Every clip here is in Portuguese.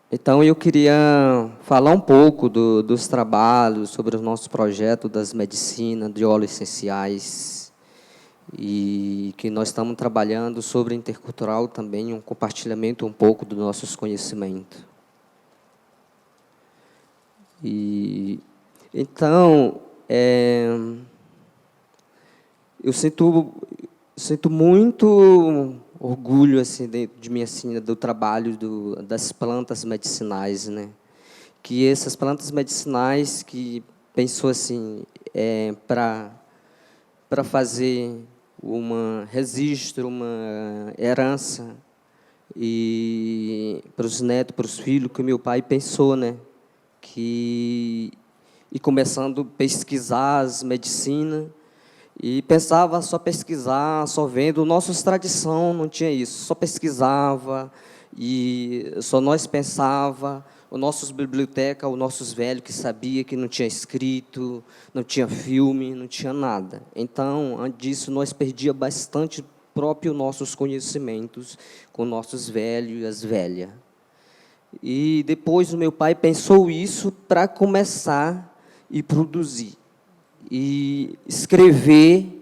Então, eu queria falar um pouco dos trabalhos, sobre o nosso projeto das medicinas de óleos essenciais, e que nós estamos trabalhando sobre intercultural também, um compartilhamento um pouco dos nossos conhecimentos. E, então, eu sinto muito orgulho assim de mim assim do trabalho das plantas medicinais, né? Que essas plantas medicinais que pensou assim para fazer uma registro, uma herança e para os netos, para os filhos, que meu pai pensou, né? Que e começando a pesquisar as medicinas e pensava só pesquisar, só vendo. Nossas tradição não tinha isso, só pesquisava e só nós pensava. Os nossos biblioteca, os nossos velhos que sabia que não tinha escrito, não tinha filme, não tinha nada. Então, antes disso, nós perdia bastante próprio nossos conhecimentos com nossos velhos e as velhas. E depois o meu pai pensou isso para começar e produzir e escrever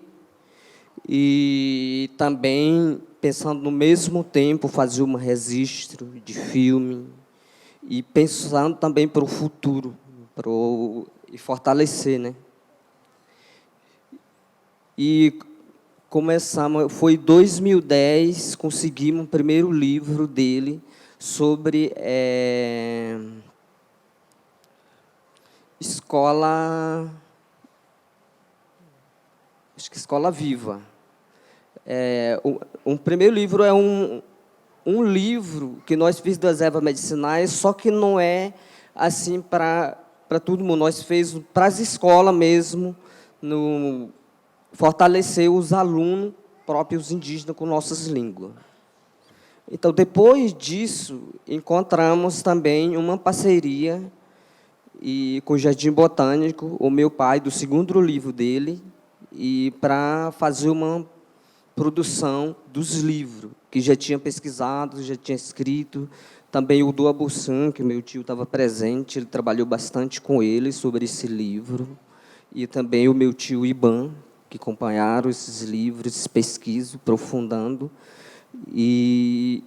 e também pensando no mesmo tempo fazer um registro de filme e pensando também para o futuro, e fortalecer, né? E começamos, foi 2010, conseguimos o primeiro livro dele sobre escola, acho que Escola Viva. Um primeiro livro é um livro que nós fizemos das ervas medicinais, só que não é assim para todo mundo. Nós fez para as escolas mesmo, no, fortalecer os alunos próprios indígenas com nossas línguas. Então, depois disso, encontramos também uma parceria com o Jardim Botânico, o meu pai, do segundo livro dele, e para fazer uma produção dos livros, que já tinha pesquisado, já tinha escrito. Também o do Abussan, que meu tio estava presente, ele trabalhou bastante com ele sobre esse livro. E também o meu tio Iban, que acompanharam esses livros, pesquiso, aprofundando. E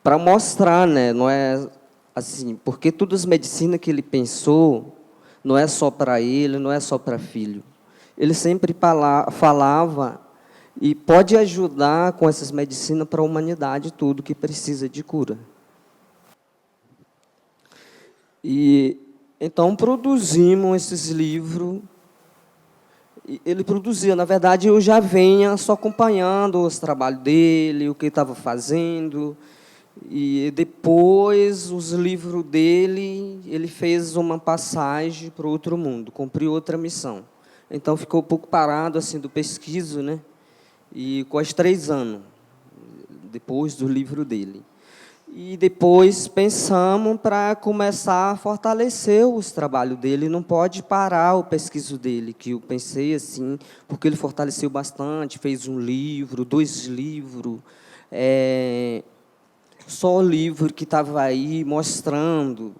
para mostrar, né, não é assim, porque todas as medicinas que ele pensou, não é só para ele, não é só para filho. Ele sempre falava e pode ajudar com essas medicinas para a humanidade, tudo que precisa de cura. E então produzimos esses livros. Ele produzia, na verdade, eu já venha só acompanhando os trabalhos dele, o que ele estava fazendo. E depois, os livros dele, ele fez uma passagem para outro mundo, cumpriu outra missão. Então, ficou um pouco parado assim do pesquiso, né? E quase 3 anos depois do livro dele. E depois pensamos para começar a fortalecer os trabalhos dele. Não pode parar o pesquiso dele, que eu pensei assim, porque ele fortaleceu bastante, fez um livro, 2 livros, só o livro que estava aí mostrando.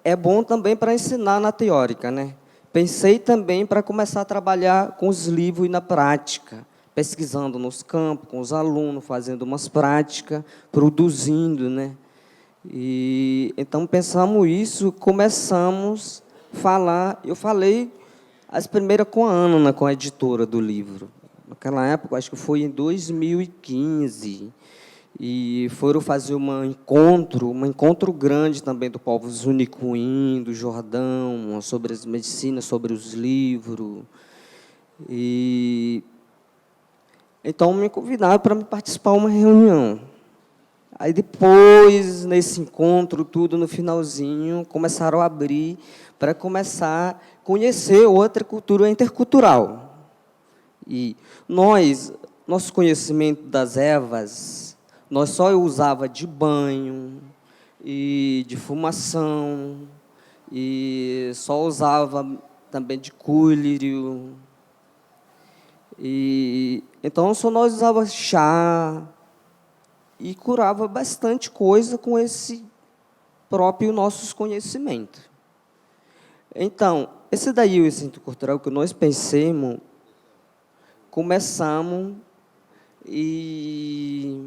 É bom também para ensinar na teórica, né? Pensei também para começar a trabalhar com os livros e na prática, pesquisando nos campos, com os alunos, fazendo umas práticas, produzindo, né? E então pensamos isso, começamos a falar. Eu falei as primeiras com a Ana, com a editora do livro. Naquela época, acho que foi em 2015. E foram fazer um encontro grande também do povo Zunicuim, do Jordão, sobre as medicinas, sobre os livros. E então me convidaram para me participar de uma reunião. Aí depois, nesse encontro, tudo no finalzinho, começaram a abrir para começar a conhecer outra cultura intercultural. E nosso conhecimento das ervas, nós só usava de banho e de fumação, e só usava também de colírio. E então só nós usava chá e curava bastante coisa com esse próprio nossos conhecimentos. Então, esse daí, o Centro Cultural que nós pensamos, começamos e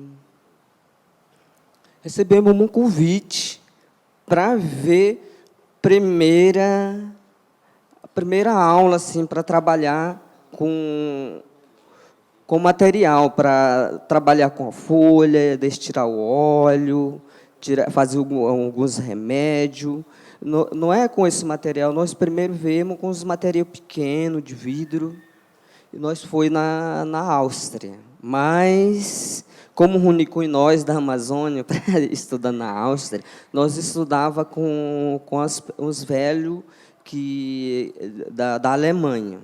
recebemos um convite para ver a primeira aula assim, para trabalhar com material, para trabalhar com a folha, destilar o óleo, fazer alguns remédios. Não é com esse material, nós primeiro vemos com os materiais pequenos, de vidro, e nós foi na Áustria. Mas, como o único e nós da Amazônia, estudando na Áustria, nós estudava com os velhos da Alemanha.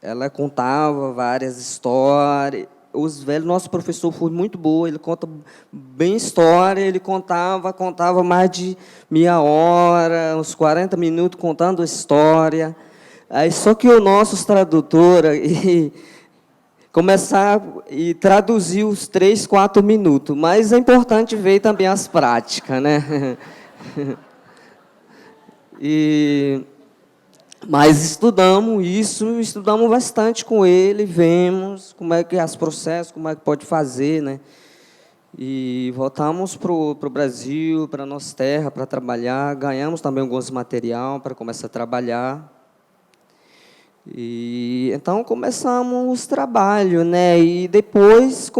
Ela contava várias histórias. Os velhos, nosso professor foi muito bom, ele conta bem história, ele contava mais de meia hora, uns 40 minutos contando a história. Aí, só que o nosso tradutor começar e traduzir os 3, 4 minutos, mas é importante ver também as práticas, né? Mas estudamos bastante com ele, vemos como é que é os processos, como é que pode fazer, né? E voltamos para o Brasil, para a nossa terra, para trabalhar. Ganhamos também alguns material para começar a trabalhar. E então começamos os trabalhos, né? E depois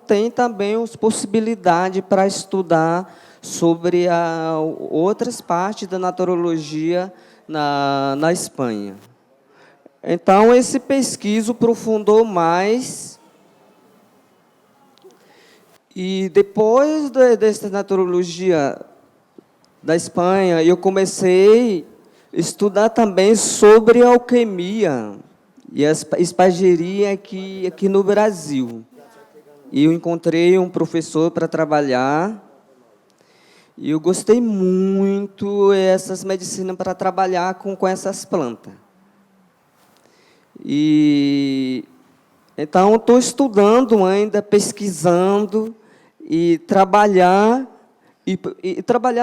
tem também as possibilidades para estudar sobre outras partes da naturologia na Espanha. Então, esse pesquiso aprofundou mais. E depois dessa naturologia da Espanha, eu comecei a estudar também sobre alquimia e a espageria aqui no Brasil. E eu encontrei um professor para trabalhar. E eu gostei muito dessas medicinas para trabalhar com essas plantas. E então estou estudando ainda, pesquisando e trabalhar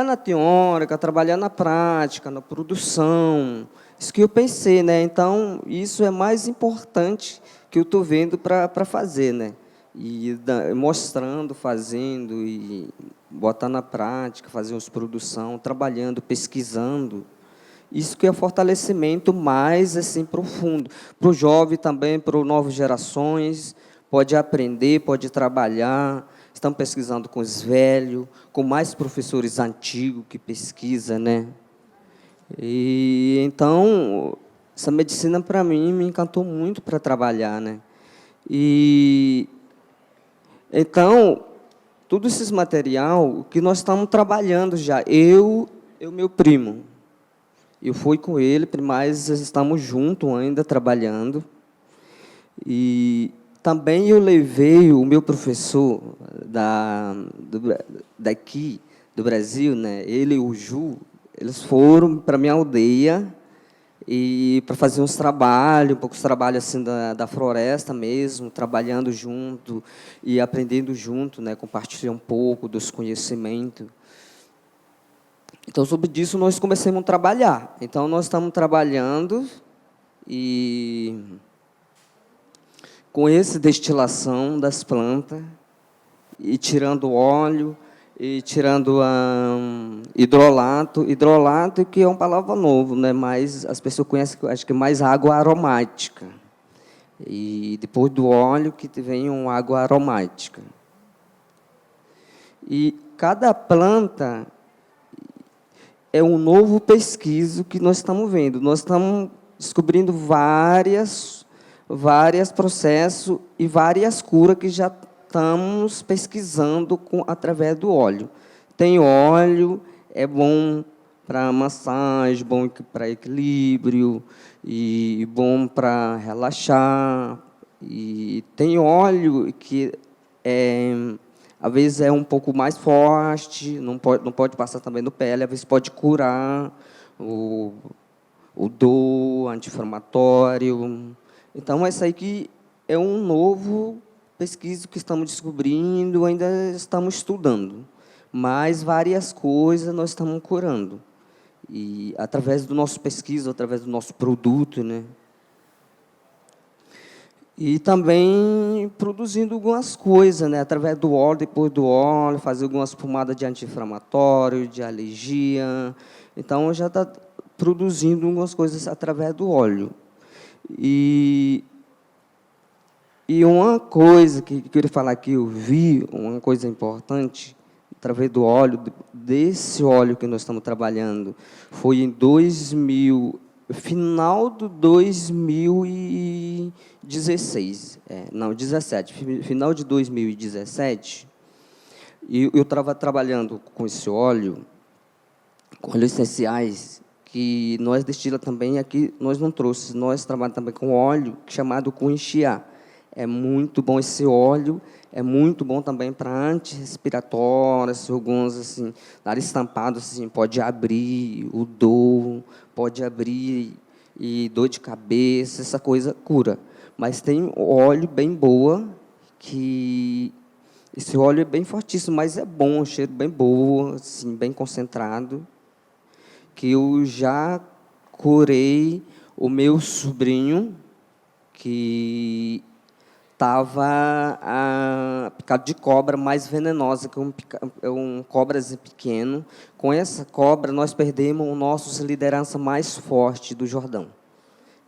na teórica, trabalhar na prática, na produção. Isso que eu pensei, né? Então isso é mais importante que eu estou vendo para fazer, né? E mostrando, fazendo e botar na prática, fazer uma produção, trabalhando, pesquisando. Isso que é fortalecimento mais assim profundo. Para o jovem também, para as novas gerações, pode aprender, pode trabalhar. Estão pesquisando com os velhos, com mais professores antigos que pesquisam, né? E então, essa medicina para mim me encantou muito para trabalhar, né? E então, todos esses material que nós estamos trabalhando já, eu e o meu primo. Eu fui com ele, mas estamos juntos ainda trabalhando. E também eu levei o meu professor daqui do Brasil, né? Ele e o Ju, eles foram para a minha aldeia e para fazer uns trabalhos, poucos trabalhos assim da floresta mesmo, trabalhando junto e aprendendo junto, né? Compartilhar um pouco dos conhecimentos. Então, sobre isso, nós começamos a trabalhar. Então, nós estamos trabalhando e com essa destilação das plantas e tirando óleo e tirando hidrolato. Hidrolato, que é uma palavra nova, né? Mas as pessoas conhecem, acho que é mais água aromática. E depois do óleo que vem uma água aromática. E cada planta é um novo pesquiso que nós estamos vendo. Nós estamos descobrindo vários processos e várias curas que já estamos pesquisando através do óleo. Tem óleo, é bom para massagem, bom para equilíbrio, e bom para relaxar. E tem óleo que às vezes é um pouco mais forte, não pode passar também no pele, às vezes pode curar o dor, anti-inflamatório. Então, essa aí que é um novo pesquisa que estamos descobrindo, ainda estamos estudando. mas várias coisas nós estamos curando. E através do nosso pesquisa, através do nosso produto, né? E também produzindo algumas coisas, né? Através do óleo, depois do óleo, fazer algumas pomadas de anti-inflamatório, de alergia. Então, já está produzindo algumas coisas através do óleo. E uma coisa que eu queria falar que eu vi, uma coisa importante, através do óleo, desse óleo que nós estamos trabalhando, foi em 2000, final do 2016, não, 17, final de 2017, e eu estava trabalhando com esse óleo, com óleos essenciais, que nós destila também aqui, nós não trouxemos, nós trabalhamos também com óleo chamado Cunhiá. É muito bom esse óleo, é muito bom também para antirrespiratórias, alguns assim, nariz estampado assim, pode abrir o dor, pode abrir e dor de cabeça, essa coisa cura. Mas tem óleo bem boa, que esse óleo é bem fortíssimo, mas é bom, o cheiro bem bom, assim, bem concentrado, que eu já curei o meu sobrinho, que estava picado de cobra mais venenosa que um cobrazinho pequeno. Com essa cobra, nós perdemos o nosso liderança mais forte do Jordão,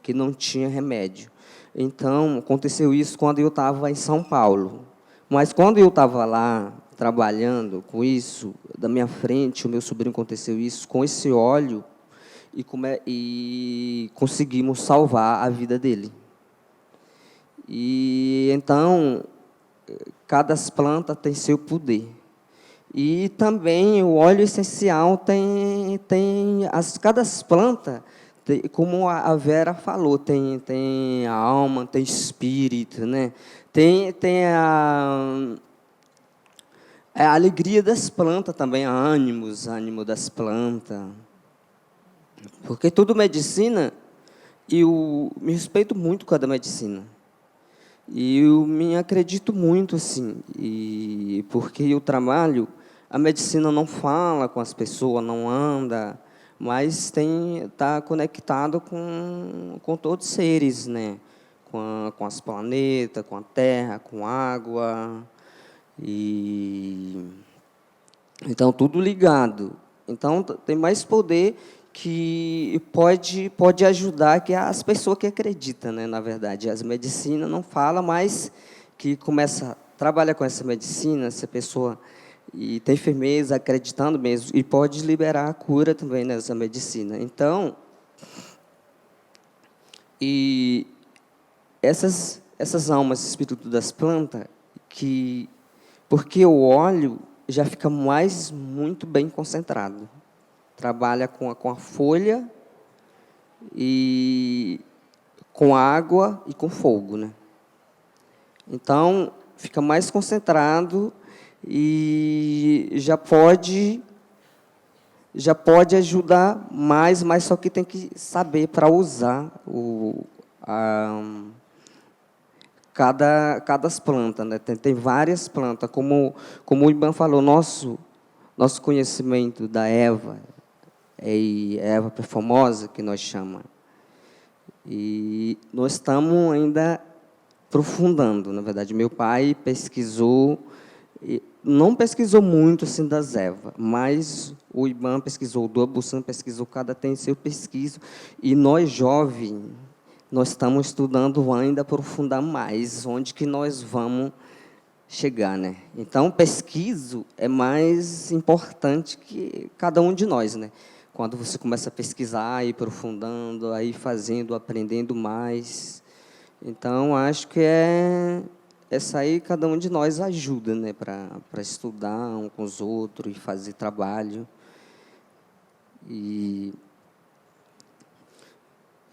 que não tinha remédio. Então, aconteceu isso quando eu estava em São Paulo. Mas, quando eu estava lá, trabalhando com isso, da minha frente, o meu sobrinho aconteceu isso, com esse óleo, e conseguimos salvar a vida dele. E então, cada planta tem seu poder. E também o óleo essencial cada planta, como a Vera falou, tem a alma, tem espírito, né? Tem a alegria das plantas também, ânimo das plantas. Porque tudo medicina, e eu me respeito muito com a da medicina. E eu me acredito muito, assim, porque eu trabalho, a medicina não fala com as pessoas, não anda, mas está conectado com todos os seres, né? Com as planetas, com a terra, com a água, então tudo ligado. Então tem mais poder que pode ajudar que as pessoas que acreditam, né, na verdade. As medicinas não falam, mas que começa a trabalhar com essa medicina, essa pessoa e tem firmeza, acreditando mesmo, e pode liberar a cura também nessa medicina. Então, e essas almas, espírito das plantas, porque o óleo já fica muito bem concentrado. Trabalha com a folha, e com água e com fogo, né? Então, fica mais concentrado e já pode ajudar mais, mas só que tem que saber para usar cada planta, né? Tem várias plantas, como o Iban falou, nosso conhecimento da Eva, erva perfumosa, que nós chamamos. E nós estamos ainda aprofundando, na verdade. Meu pai pesquisou, não pesquisou muito assim das ervas, mas o Iban pesquisou, o Duabuçan pesquisou, cada tem seu pesquiso. E nós, jovens, nós estamos estudando ainda aprofundar mais, onde que nós vamos chegar, né? Então, pesquiso é mais importante que cada um de nós, né? Quando você começa a pesquisar, ir aprofundando, aí fazendo, aprendendo mais. Então, acho que essa aí cada um de nós ajuda, né, para estudar um com os outros e fazer trabalho.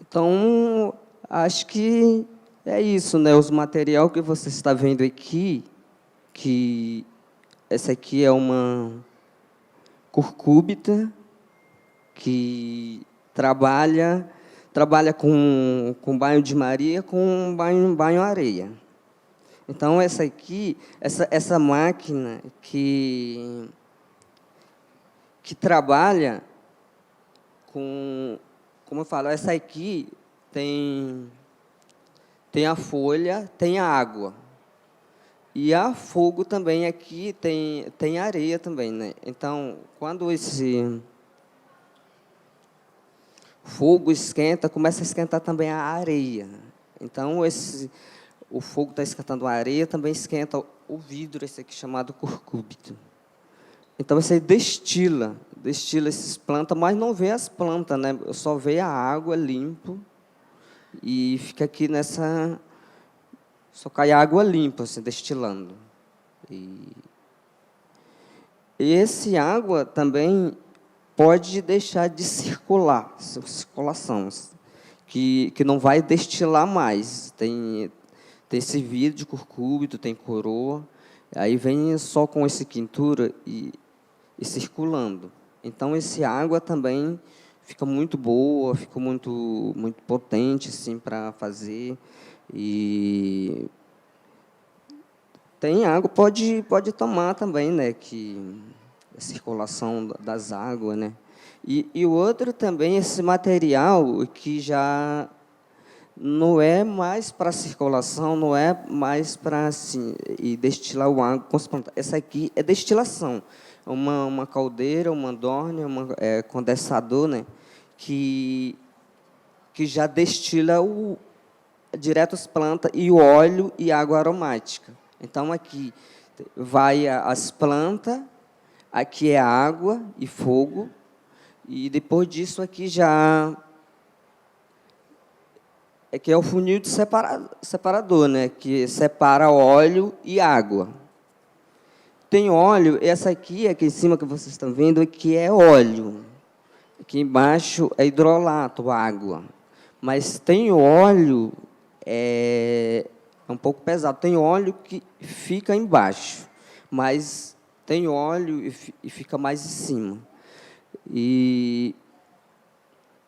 Então, acho que é isso, né? Os material que você está vendo aqui, que essa aqui é uma curcúbita, que trabalha com banho de Maria, com banho areia. Então, essa aqui, essa máquina que que trabalha com, como eu falo, essa aqui tem a folha, tem a água. E a fogo também aqui tem areia também, né? Então, quando esse fogo esquenta, começa a esquentar também a areia. Então, o fogo está esquentando a areia, também esquenta o vidro, esse aqui chamado curcúbito. Então, você destila essas plantas, mas não vê as plantas, né? Só vê a água limpo e fica aqui nessa... Só cai água limpa, assim, destilando. E esse água também pode deixar de circular, circulação, que não vai destilar mais. Tem esse vidro de curcúbito, tem coroa, aí vem só com esse quintura e circulando. Então, essa água também fica muito boa, fica muito potente assim, para fazer. E tem água, pode tomar também, né, que a circulação das águas, né. E o outro também, esse material que já não é mais para circulação, não é mais para assim, e destilar o água com as plantas. Essa aqui é destilação, uma caldeira, uma dorne, condensador, né, que já destila direto as plantas e o óleo e água aromática. Então, aqui vai as plantas, aqui é água e fogo, e depois disso aqui já... que é o funil de separador, né, que separa óleo e água. Tem óleo, essa aqui em cima que vocês estão vendo, que é óleo. Aqui embaixo é hidrolato, água. Mas tem óleo... é um pouco pesado. Tem óleo que fica embaixo, mas tem óleo e fica mais em cima.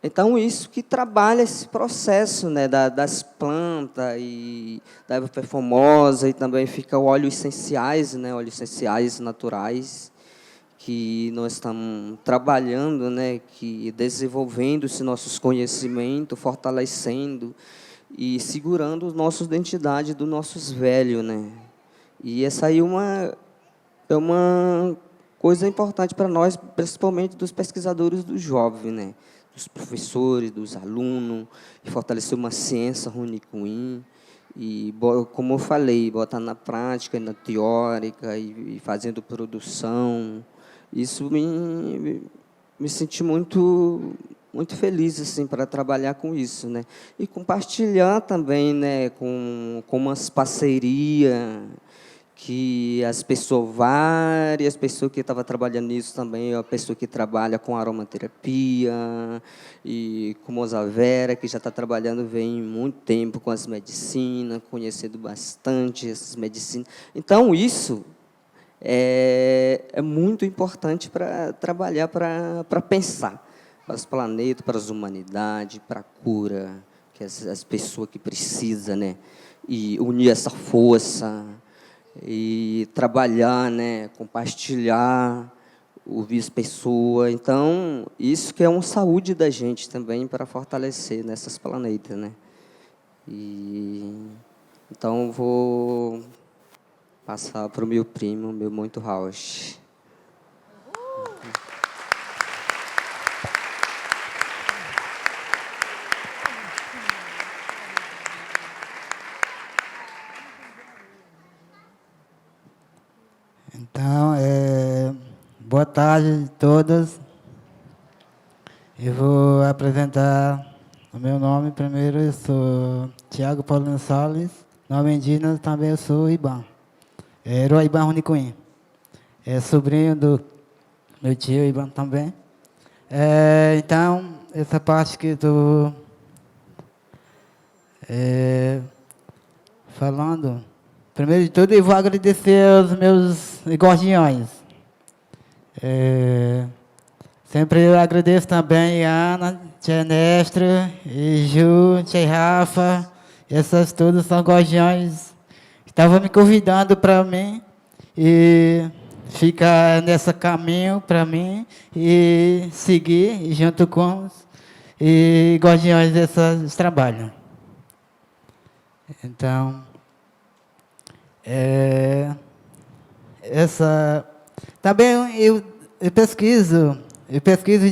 Então, isso que trabalha esse processo, né, das plantas e da erva perfumosa, e também fica óleos essenciais, né, óleos essenciais naturais, que nós estamos trabalhando, né, que desenvolvendo esse nossos conhecimentos, fortalecendo e segurando os nossos identidade dos nossos velhos, né? E essa aí é uma coisa importante para nós, principalmente dos pesquisadores dos jovens, né? Dos professores, dos alunos, e fortalecer uma ciência runicuim, e, como eu falei, botar na prática e na teórica, e fazendo produção. Isso me senti muito feliz assim para trabalhar com isso, né? E compartilhar também, né, com umas parcerias que várias pessoas que estavam trabalhando nisso também, a pessoa que trabalha com aromaterapia, e com Moza Vera, que já está trabalhando vem muito tempo com as medicinas, conhecendo bastante essas medicinas. Então, isso é muito importante para trabalhar, para pensar, para os planetas, para as humanidades, para a cura, que as pessoas que precisam, né? E unir essa força, e trabalhar, né? Compartilhar, ouvir as pessoas. Então, isso que é uma saúde da gente também, para fortalecer nessas planetas, né? Então, vou passar para o meu primo, meu muito Rausch. Então, boa tarde a todos. Eu vou apresentar o meu nome primeiro. Eu sou Tiago Paulino Salles, nome indígena, também eu sou Iban. Roiban Runicuim. Sobrinho do meu tio Iban também. Então, essa parte que eu estou falando, primeiro de tudo, eu vou agradecer aos meus guardiões. Sempre eu agradeço também a Ana, tia Nestra, e Ju, tia Rafa. Essas todas são guardiões que estavam me convidando para mim. E ficar nesse caminho para mim e seguir junto com os guardiões desse trabalho. Então, também eu pesquiso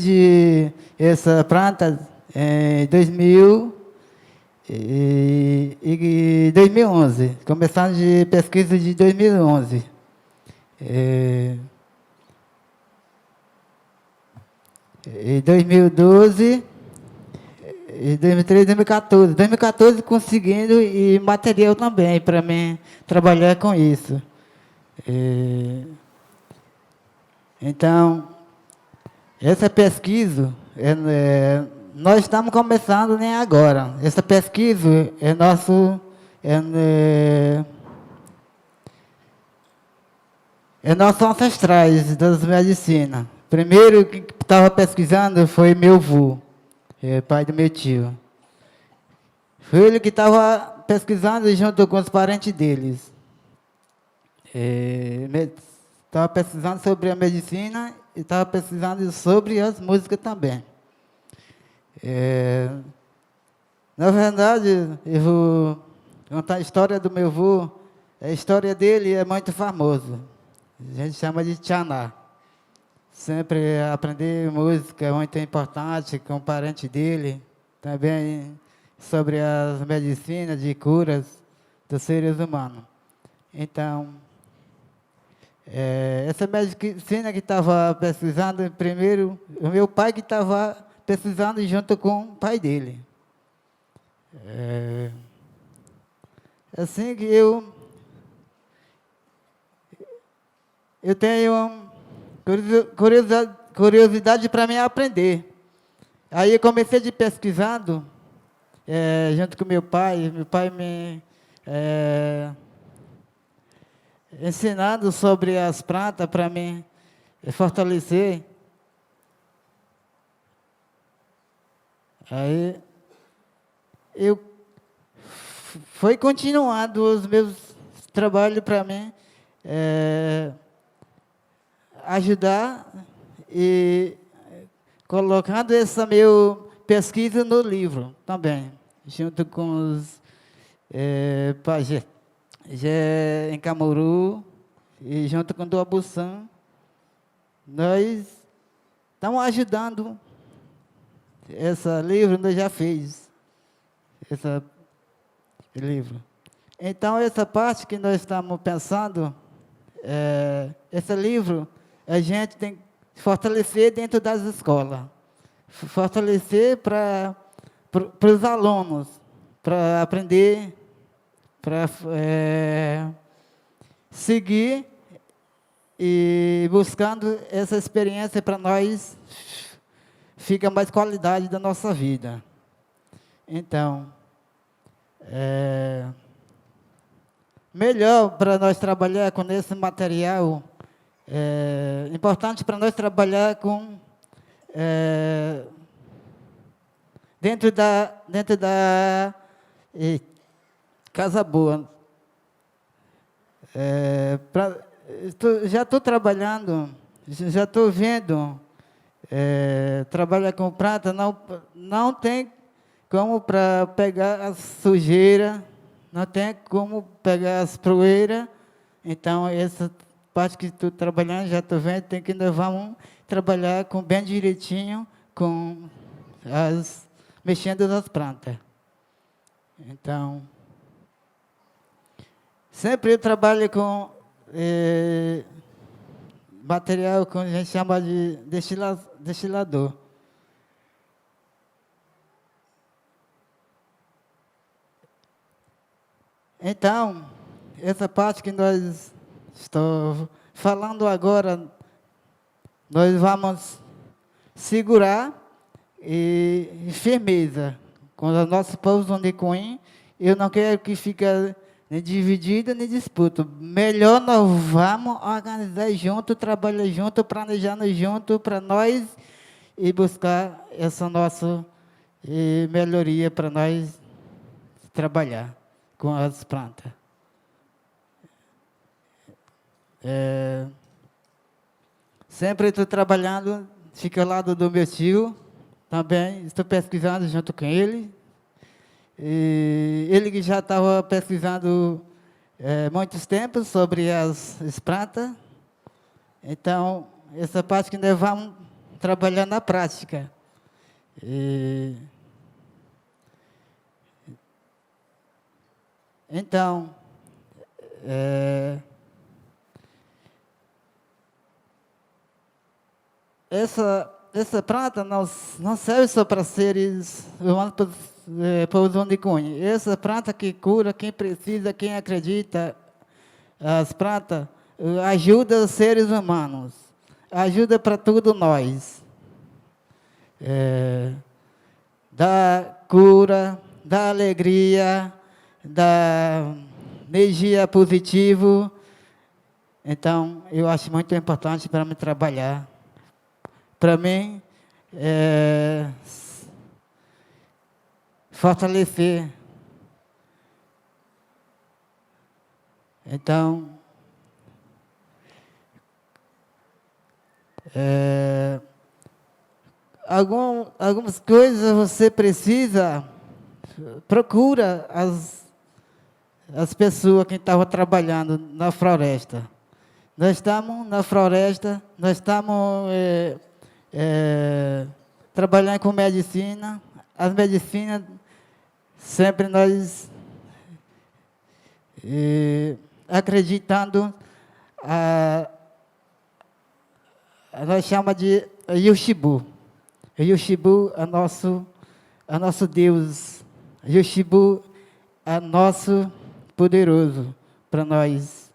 de essa planta em 2011, começando de pesquisa de 2011. Em 2012, em 2013, 2014. 2014 conseguindo e material também para mim trabalhar com isso. Então, essa pesquisa, nós estamos começando nem agora. Essa pesquisa é nossos ancestrais das medicinas. Primeiro que estava pesquisando foi meu avô, pai do meu tio. Foi ele que estava pesquisando junto com os parentes deles. Estava pesquisando sobre a medicina e estava pesquisando sobre as músicas também. Na verdade, eu vou contar a história do meu avô. A história dele é muito famosa. A gente chama de Tchaná. Sempre aprender música é muito importante com o parente dele. Também sobre as medicinas de curas dos seres humanos. Então, essa medicina que estava pesquisando, primeiro, o meu pai que estava pesquisando junto com o pai dele. Assim que eu tenho curiosidade para mim aprender. Aí eu comecei de pesquisando, junto com meu pai me ensinando sobre as plantas para mim fortalecer. Aí eu fui continuando os meus trabalhos para mim ajudar e colocando essa minha pesquisa no livro também, junto com os pajé em Camuru e junto com o do Abuçã. Nós estamos ajudando. Esse livro nós já fez. Esse livro. Então, essa parte que nós estamos pensando, esse livro, a gente tem que fortalecer dentro das escolas. Fortalecer para os alunos, para aprender, para seguir e buscando essa experiência para nós, fica mais qualidade da nossa vida. Então, melhor para nós trabalhar com esse material, importante para nós trabalhar com dentro da Casa Boa. Já estou trabalhando, já estou vendo, trabalhar com prata, não tem como para pegar a sujeira, não tem como pegar as poeiras. Então, essa parte que estou trabalhando, já estou vendo, tem que nós vamos trabalhar com bem direitinho, com mexendo nas plantas. Então, sempre eu trabalho com material que a gente chama de destilador. Então, essa parte que nós estamos falando agora, nós vamos segurar e firmeza com os nossos povos ondecoim. Eu não quero que fique nem dividido, nem disputa. Melhor nós vamos organizar junto, trabalhar junto, planejando junto para nós e buscar essa nossa melhoria para nós trabalhar com as plantas. Sempre estou trabalhando, fico ao lado do meu tio, também estou pesquisando junto com ele. E ele que já estava pesquisando muitos tempos sobre as plantas. Então, essa parte que nós vamos trabalhar na prática. Então, essa planta não serve só para seres humanos, para os unicórnios. Essa planta que cura quem precisa, quem acredita. As plantas ajudam os seres humanos, ajuda para tudo nós. Dá cura, dá alegria, dá energia positiva. Então, eu acho muito importante para me trabalhar. Para mim, fortalecer. Então, algumas coisas você precisa, procura as pessoas que estavam trabalhando na floresta. Nós estamos na floresta, nós estamos trabalhando com medicina. As medicinas, sempre nós acreditando, nós chamamos de Yoshibu. Yoshibu é nosso Deus. Yoshibu é nosso poderoso para nós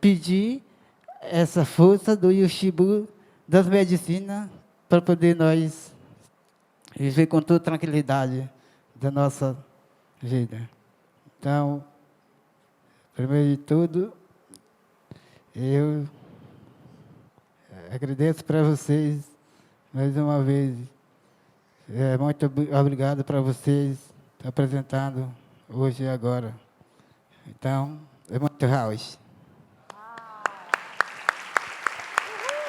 pedir essa força do Yoshibu, das medicinas, para poder nós viver com toda tranquilidade da nossa vida. Então, primeiro de tudo, eu agradeço para vocês mais uma vez. Muito obrigado para vocês apresentando hoje e agora. Então, é muito house.